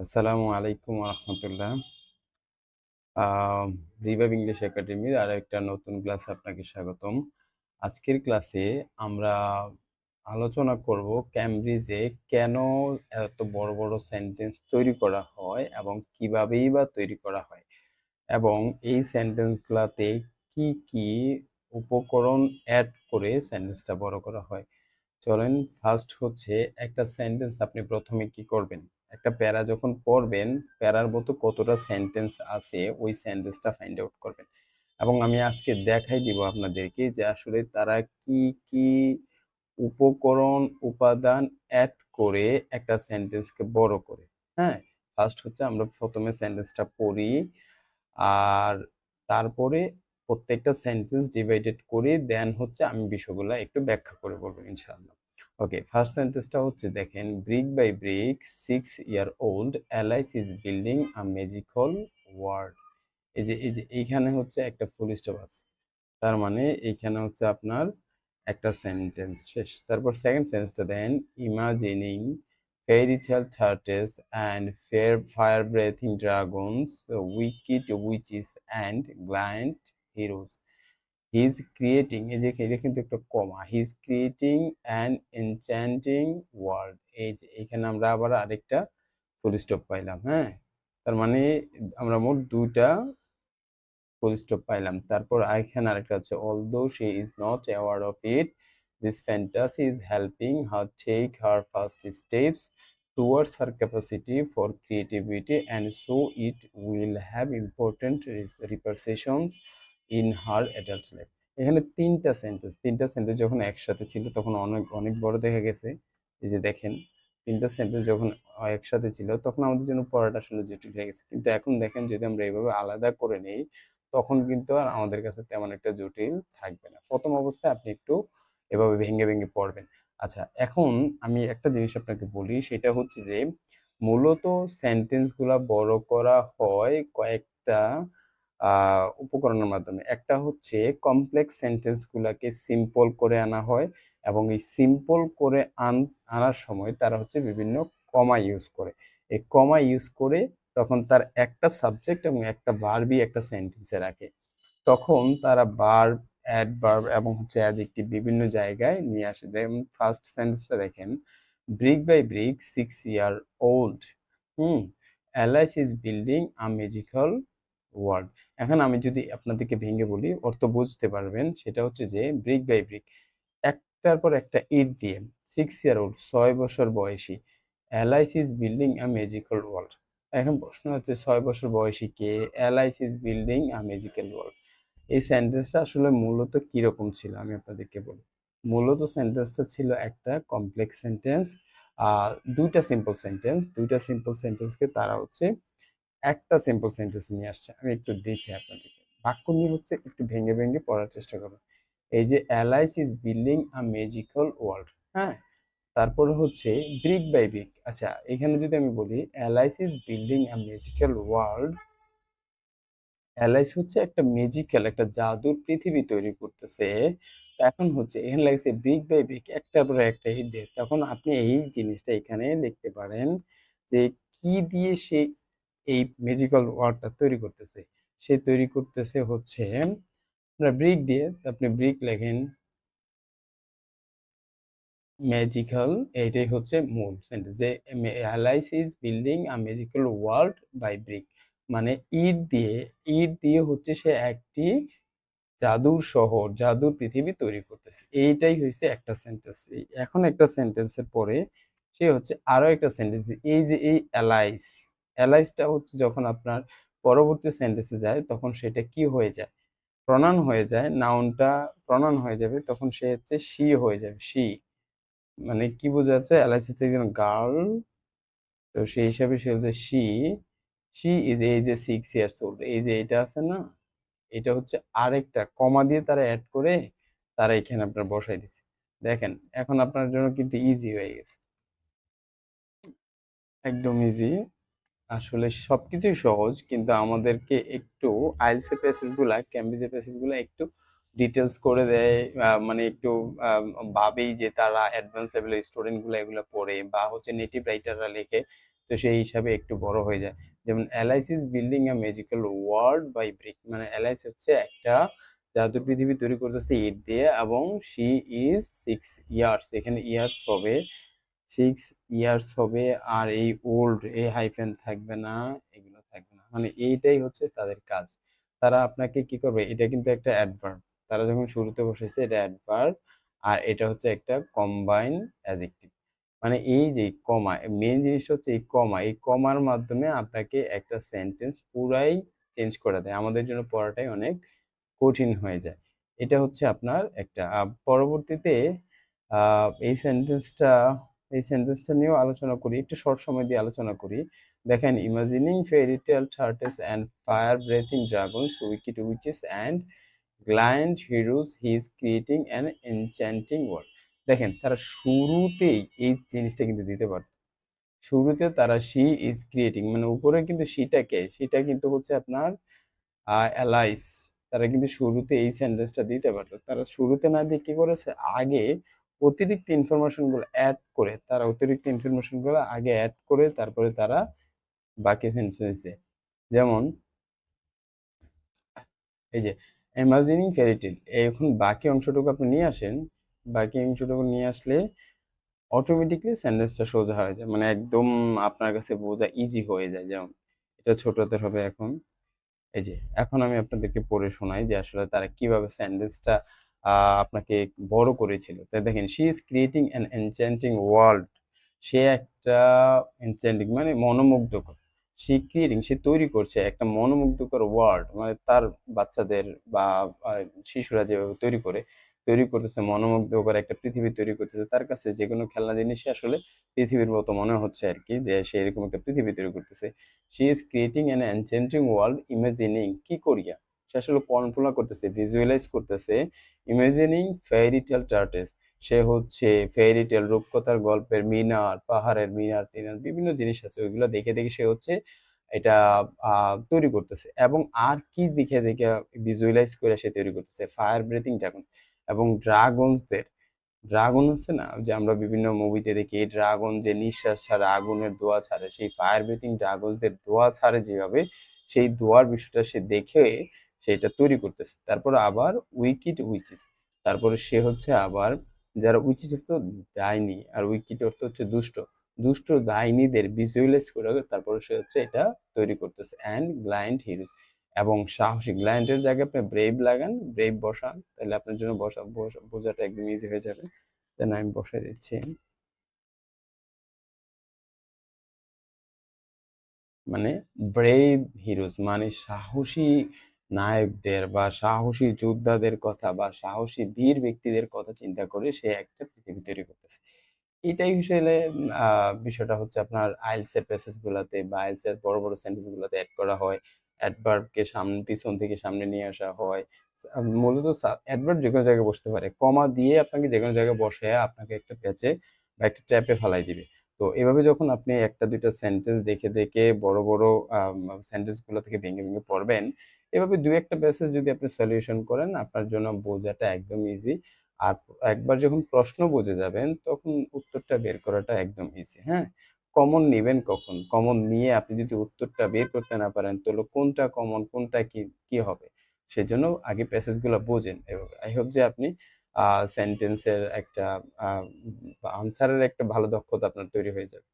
আসসালামু আলাইকুম রহমতুল্লাহ। Revive English একাডেমির আরো একটা নতুন ক্লাসে আপনাকে স্বাগতম। আজকের ক্লাসে আমরা আলোচনা করব ক্যামব্রিজে কেন এত বড় বড় সেন্টেন্স তৈরি করা হয় এবং কিভাবেই বা তৈরি করা হয়, এবং এই সেন্টেন্সগুলোতে কি কি উপকরণ অ্যাড করে সেন্টেন্সটা বড় করা হয়। চলেন, ফার্স্ট হচ্ছে একটা সেন্টেন্স আপনি প্রথমে কি করবেন, একটা প্যারা যখন পড়বেন, প্যারার মতো কতটা সেন্টেন্স আছে ওই সেন্টেন্সটা ফাইন্ড আউট করবেন। এবং আমি আজকে দেখাই দিব আপনাদেরকে যে আসলে তারা কি কি উপকরণ উপাদান অ্যাড করে একটা সেন্টেন্সকে বড় করে। হ্যাঁ, ফার্স্ট হচ্ছে আমরা প্রথমে সেন্টেন্সটা পড়ি, আর তারপরে প্রত্যেকটা সেন্টেন্স ডিভাইডেড করি, দেন হচ্ছে আমি বিষয়গুলো একটু ব্যাখ্যা করে বলবো ইনশাআল্লাহ। ওকে, ফার্স্ট সেন্টেন্সটা হচ্ছে দেখেন, brick by brick 6 year old Alice is building a magical world। এই যে এইখানে হচ্ছে একটা ফুল স্টপ আছে, তার মানে এইখানে হচ্ছে আপনার একটা সেন্টেন্স শেষ। তারপর সেকেন্ড সেন্টেন্সটা দেন, imagining fairy tale turtles and fire breathing dragons, wicked witches and giant heroes, he is creating, এই যে এটা কিন্তু একটা comma, he is creating an enchanting world. এই যে এখানে আমরা আবার আরেকটা ফুল স্টপ পাইলাম। হ্যাঁ, তার মানে আমরা মোট দুইটা ফুল স্টপ পাইলাম। তারপর এখানে আরেকটা হচ্ছে, although she is not aware of it, this fantasy is helping her take her first steps towards her capacity for creativity, and so it will have important repercussions in her adult life। এখানে তিনটা sentence যখন একসাথে ছিল তখন অনেক অনেক বড় দেখা গেছে। এই যে দেখেন, তিনটা সেন্টেন্স যখন একসাথে ছিল তখন আমাদের জন্য পড়াটা আসলে জটিল হয়ে গেছে, কিন্তু এখন দেখেন যদি আমরা এইভাবে আলাদা করে নেই তখন কিন্তু আর আমাদের কাছে তেমন একটা জটিল থাকবে না। প্রথম অবস্থায় আপনি একটু এভাবে ভেঙে ভেঙে পড়বেন। আচ্ছা, এখন আমি একটা জিনিস আপনাকে বলি, সেটা হচ্ছে যে মূলত সেন্টেন্সগুলা বড় করা হয় কয়েকটা উপকরণের মাধ্যমে। একটা হচ্ছে কমপ্লেক্স সেন্টেন্সগুলাকে সিম্পল করে আনা হয়, এবং এই সিম্পল করে আনার সময় তারা হচ্ছে বিভিন্ন কমা ইউজ করে। এই কমা ইউজ করে তখন তার একটা সাবজেক্ট এবং একটা ভার্বই একটা সেন্টেন্সে রাখে। তখন তারা ভার্ব, অ্যাডভার্ব এবং হচ্ছে অ্যাডজেক্টিভ বিভিন্ন জায়গায় নিয়ে আসে। যেমন ফার্স্ট সেন্টেন্সটা দেখেন, brick by brick 6 year old Alice is building a magical world. এখন আমি যদি আপনাদেরকে ভেঙে বলি, অর্থ বুঝতে পারবেন। সেটা হচ্ছে যে ব্রিক বাই ব্রিক, একটার পর একটা ইট দিয়ে, 6 year old 6 বছর বয়সী, Alice is building a magical world. এখন প্রশ্ন হচ্ছে 6 বছর বয়সী কে, Alice is building a magical world. এই সেন্টেন্সটা আসলে মূলত কিরকম ছিল আমি আপনাদেরকে বলি। মূলত সেন্টেন্সটা ছিল একটা কমপ্লেক্স সেন্টেন্স। দুইটা সিম্পল সেন্টেন্সকে তারা হচ্ছে একটা সিম্পল সেন্টেন্স নিয়ে আসছে। আমি একটু দেখি আপনাদেরকে, বাক্য নিয়ে হচ্ছে একটু ভেঙে ভেঙে পড়ার চেষ্টা করবো। এই যে Alice is building a magical world, হ্যাঁ, তারপরে হচ্ছে ব্রিক বাই ব্রিক। আচ্ছা, এখানে যদি আমি বলি Alice is building a magical world, Alice হচ্ছে একটা ম্যাজিক্যাল, একটা জাদুর পৃথিবী তৈরি করতেছে। এখন হচ্ছে এখানে লাগছে ব্রিক বাই ব্রিক, একটার পরে একটা হিট দিয়ে, তখন আপনি এই জিনিসটা এখানে লিখতে পারেন যে কি দিয়ে সে এই ম্যাজিক্যাল ওয়ার্ল্ডটা তৈরি করতেছে। সে তৈরি করতেছে হচ্ছে ব্রিক দিয়ে, আপনি ব্রিক লেখেন, ম্যাজিক্যাল, এইটাই হচ্ছে মূল সেন্টেন্স যে Alice is building a magical world by brick, মানে ইট দিয়ে হচ্ছে সে একটি জাদুর শহর, জাদুর পৃথিবী তৈরি করতেছে। এইটাই হয়েছে একটা সেন্টেন্স। এখন একটা সেন্টেন্সের পরে সে হচ্ছে আরো একটা সেন্টেন্স, এই যে এই অ্যালাইসটা হচ্ছে যখন আপনার পরবর্তী সেন্টেন্সে যায় তখন সেটা কি হয়ে যায়, প্রনাউন হয়ে যায়। নাউনটা প্রনাউন হয়ে যাবে, তখন সে হচ্ছে শি হয়ে যাবে। শি মানে কি বোঝা যাচ্ছে, অ্যালাইস হচ্ছে একজন গার্ল, তো সেই হিসাবে সে হচ্ছে শি। শি ইজ এই যে 6 years old, এই যে এটা আছে না, এটা হচ্ছে আরেকটা কমা দিয়ে তারা অ্যাড করে তারা এখানে আপনার বসাই দিছে। দেখেন, এখন আপনার জন্য কিন্তু ইজি হয়ে গেছে, একদম ইজি। আসলে সবকিছুই সহজ, কিন্তু আমাদেরকে একটু আইএলটিএস প্যাসেজ গুলা, ক্যামব্রিজের প্যাসেজ গুলা একটু ডিটেলস করে দেয়। মানে একটু ভাবেই যে তারা অ্যাডভান্স লেভেলের স্টুডেন্ট গুলো এগুলো পড়ে, বা হচ্ছে নেটিভ রাইটাররা লেখে, তো সেই হিসাবে একটু বড় হয়ে যায়। যেমন Alice is building a magical world by brick, মানে এলআইসি হচ্ছে একটা জাদুর পৃথিবী তৈরি করতেছে ইট দিয়ে, এবং শি ইজ 6 ইয়ার্স, এখানে ইয়ার্স হবে 6 ইয়ার্স হবে। আর এই ওল্ড, এই হাইফেন থাকবে না, এগুলো থাকবে না, মানে এইটাই হচ্ছে তাদের কাজ। তারা আপনাকে কি করবে, এটা কিন্তু একটা অ্যাডভার্ব, তারা যখন শুরুতে বসেছে এটা অ্যাডভার্ব, আর এটা হচ্ছে একটা কম্বাইন অ্যাডজেক্টিভ। মানে এই যে কমা, মেন জিনিসটা হচ্ছে এই কমা, এই কমার মাধ্যমে আপনাকে একটা সেন্টেন্স পুরাই চেঞ্জ করে দেয়, আমাদের জন্য পড়াটাই অনেক কঠিন হয়ে যায়। এটা হচ্ছে আপনার একটা পরবর্তীতে এই সেন্টেন্সটা নিয়েও আলোচনা করি, একটু শর্ট সময় দিয়ে আলোচনা করি। দেখেন, imagining fairy tale turrets and fire breathing dragons, wicked witches and giant heroes, he is creating an enchanting world. দেখেন, তারা শুরুতেই এই জিনিসটা কিন্তু দিতে পারত। শুরুতে তারা শি ইজ ক্রিয়েটিং, মানে উপরে কিন্তু সেটা কিন্তু হচ্ছে আপনার অ্যালাইস। তারা কিন্তু শুরুতে এই সেন্টেন্সটা দিতে পারতো, তারা শুরুতে না দিয়ে কি করেছে, আগে অতিরিক্ত ইনফরমেশনগুলো অ্যাড করে, তারপরে তারা বাকি সেন্টেন্সে, যেমন এই যে ইমাজিনিং ফেরিটেল, এখন বাকি অংশটুকু আপনি নিয়ে আসেন, বাকি অংশটুকু নিয়ে আসলে অটোমেটিকলি সেন্টেন্সটা সোজা হয়ে যায়, মানে একদম আপনার কাছে বোঝা ইজি হয়ে যায়। যেমন এটা ছোট হাতের হবে এখন। এই যে এখন আমি আপনাদেরকে পড়ে শোনাই যে আসলে তারা কিভাবে সেন্টেন্সটা আপনাকে বড় করেছিল। তাই দেখেন, she is creating an enchanting world, সে একটা এনচ্যান্টিং মানে মনোমুগ্ধকর, সে তৈরি করছে একটা মনোমুগ্ধকর ওয়ার্ল্ড, মানে তার বাচ্চাদের বা শিশুরা যেভাবে তৈরি করতেছে মনোমুগ্ধকর একটা পৃথিবী তৈরি করতেছে, তার কাছে যে কোনো খেলনা জিনিসই আসলে পৃথিবীর মতো মনে হচ্ছে আর কি, যে সে এরকম একটা পৃথিবী তৈরি করতেছে। She is creating an enchanting world imagining, কি করিয়া, সে আসলে কল্পনা করতেছে, ভিজুয়ালাইজ করতেছে, ইমাজিনিং ফেয়ারি টেল টার্টেস, সে হচ্ছে ফেয়ারি টেল রূপকথার গল্পের মিনার, পাহাড়ের মিনার টিনার বিভিন্ন জিনিস আছে, ওইগুলো দেখে দেখে সে হচ্ছে এটা তৈরি করতেছে। এবং আর কি দেখে দেখে ভিজুয়ালাইজ করে সে তৈরি করতেছে, ফায়ার ব্রেথিং ড্রাগন, এবং ড্রাগন আছে না, যে আমরা বিভিন্ন মুভিতে দেখি ড্রাগন যে নিঃশ্বাস ছাড়ে, আগুনের দোয়া ছাড়ে, সেই ফায়ার ব্রিথিং ড্রাগনসদের দোয়া ছাড়ে যেভাবে, সেই দোয়ার বিষয়টা সে দেখে সেটা তৈরি করতেছে। তারপর আবার উইকিড উইচেস, তারপরে সে হচ্ছে আবার, যারা উইচেস অর্থ ডাইনি, আর উইকিড অর্থ হচ্ছে দুষ্ট, দুষ্ট ডাইনিদের ভিজুয়ালাইজ করে তারপরে সে হচ্ছে এটা তৈরি করতেছে। অ্যান্ড গ্লাইন্ড হিরোজ, এবং সাহসী, গ্ল্যান্ডের জায়গায় আপনি ব্রেভ লাগান, ব্রেভ বসান, তাহলে আপনার জন্য বোঝাটা একদম ইজি হয়ে যাবে। দেন আমি বসাই দিচ্ছি, মানে ব্রেভ হিরোজ মানে সাহসী নায়কদের বা সাহসী যোদ্ধাদের কথা বা সাহসী বীর ব্যক্তিদের কথা চিন্তা করে সে একটা পৃথিবী তৈরি করতেছে। এটাই হিসেবে বিষয়টা হচ্ছে আপনার আইএলটিএস এর প্যাসেজ গুলাতে বা আইএলটিএস এর বড় বড় সেন্টেন্স গুলাতে অ্যাড করা হয়। অ্যাডভার্বকে সামনে পিছন থেকে সামনে নিয়ে আসা হয়। মূলত অ্যাডভার্ব যে কোনো জায়গায় বসতে পারে, কমা দিয়ে আপনাকে যে কোনো জায়গায় বসায় আপনাকে একটা প্যাচে বা একটা ট্র্যাপে ফালাই দিবে। তো এভাবে যখন আপনি একটা দুইটা সেন্টেন্স দেখে দেখে বড় বড় সেন্টেন্স গুলো থেকে ভেঙে ভেঙে পড়বেন, এভাবে দুই একটা প্যাসেজ যদি আপনি সলিউশন করেন, আপনার জন্য বোঝাটা একদম ইজি। আর একবার যখন প্রশ্ন বুঝে যাবেন তখন উত্তরটা বের করাটা একদম ইজি। হ্যাঁ, কমন নিবেন কখন, কমন নিয়ে আপনি যদি উত্তরটা বের করতে না পারেন তাহলে কোনটা কমন কোনটা কি কি হবে, সেজন্য আগে প্যাসেজগুলো বোঝেন। এবং আই হোপ যে আপনি সেন্টেন্সের একটা আনসারের একটা ভালো দক্ষতা আপনার তৈরি হয়ে যাবে।